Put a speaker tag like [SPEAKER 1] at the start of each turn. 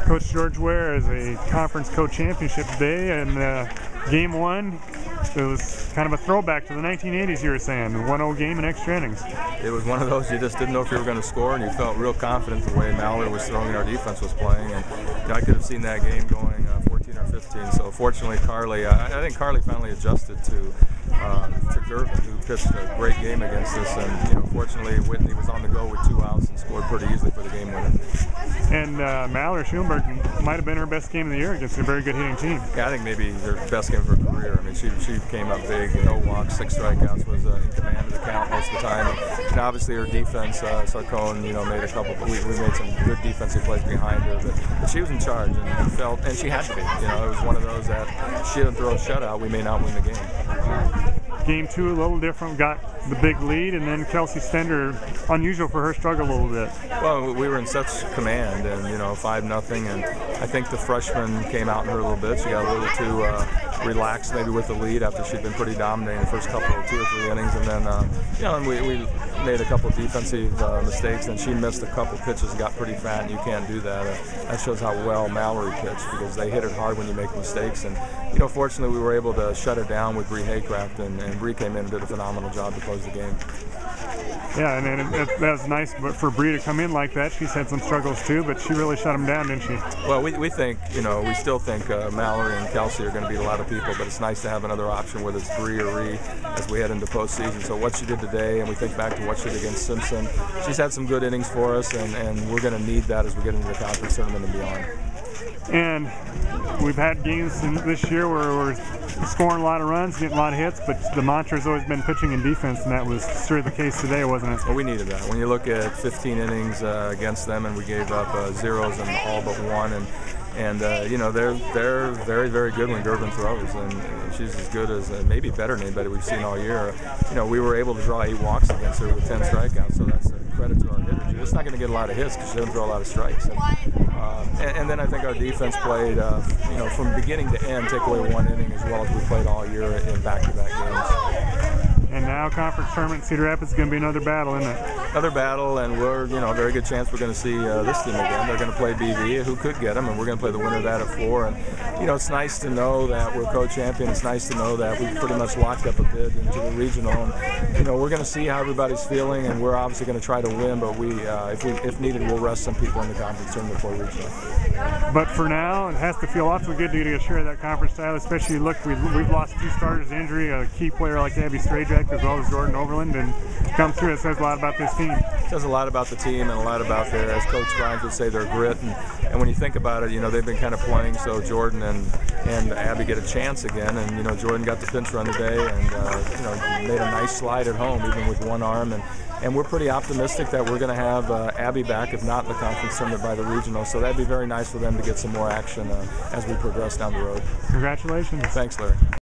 [SPEAKER 1] Coach George Ware is a conference co-championship today, and game one, it was kind of a throwback to the 1980s, you were saying, 1-0 game in extra innings.
[SPEAKER 2] It was one of those you just didn't know if you were going to score, and you felt real confident the way Mallory was throwing and our defense was playing. And I could have seen that game going 14 or 15. So fortunately, Carly, I think Carly finally adjusted to Gervin, who pitched a great game against us. And fortunately, Whitney was on the go with 2 outs and scored pretty easily for the game winner.
[SPEAKER 1] And Mallory Schulenberg might have been her best game of the year against a very good hitting team.
[SPEAKER 2] Yeah, I think maybe her best game of her career. I mean, she came up big, no walks, 6 strikeouts, was in command of the count most of the time. And obviously her defense, Sarcone, made a couple. We made some good defensive plays behind her, but she was in charge and she had to be. It was one of those that she didn't throw a shutout, we may not win the game.
[SPEAKER 1] Game two, a little different, got the big lead, and then Kelsey Stender, unusual for her, struggled a little bit.
[SPEAKER 2] Well, we were in such command, and 5-0, and I think the freshman came out in her a little bit. She got a little too relaxed maybe with the lead after she'd been pretty dominating the first couple, 2 or 3 innings, and then and we made a couple of defensive mistakes, and she missed a couple pitches and got pretty fat, and you can't do that. That shows how well Mallory pitched, because they hit it hard when you make mistakes, and fortunately we were able to shut it down with Bree Haycraft, and Bree came in and did a phenomenal job to close the game.
[SPEAKER 1] Yeah, and that was nice, but for Bree to come in like that, she's had some struggles too, but she really shut them down, didn't she?
[SPEAKER 2] Well, we think, we still think Mallory and Kelsey are going to beat a lot of people, but it's nice to have another option, whether it's Bree or Ree, as we head into postseason. So what she did today, and we think back to what she did against Simpson, she's had some good innings for us, and we're going to need that as we get into the conference tournament and beyond.
[SPEAKER 1] And we've had games this year where we're scoring a lot of runs, getting a lot of hits, but the mantra has always been pitching and defense, and that was sure the case today, wasn't it?
[SPEAKER 2] Well, we needed that. When you look at 15 innings against them, and we gave up zeros in all but 1, and they're very, very good when Gervin throws, and she's as good as, maybe better than anybody we've seen all year. We were able to draw 8 walks against her with 10 strikeouts, so that's a credit to our hitter. She's just not going to get a lot of hits because she doesn't throw a lot of strikes. And then I think our defense played, from beginning to end, take away 1 inning as well as we played all year in back-to-back games.
[SPEAKER 1] And now conference tournament, Cedar Rapids is going to be another battle, isn't it?
[SPEAKER 2] Another battle, and we're, a very good chance we're going to see this team again. They're going to play BV, who could get them, and we're going to play the winner of that at 4. And, it's nice to know that we're co-champion. It's nice to know that we've pretty much locked up a bid into the regional. And, we're going to see how everybody's feeling, and we're obviously going to try to win, but if needed, we'll rest some people in the conference tournament before regional.
[SPEAKER 1] But for now, it has to feel awfully good to get a share of that conference title, especially we've lost 2 starters to injury, a key player like Abby Strajak as well as Jordan Overland, and come through. It says a lot about this team.
[SPEAKER 2] It says a lot about the team and a lot about their, as Coach Grimes would say, their grit. And when you think about it, they've been kind of playing so Jordan and Abby get a chance again. And Jordan got the pinch run today, and made a nice slide at home even with 1 arm. And we're pretty optimistic that we're going to have Abby back, if not in the conference tournament, by the regional. So that'd be very nice for them to get some more action as we progress down the road.
[SPEAKER 1] Congratulations.
[SPEAKER 2] Thanks, Larry.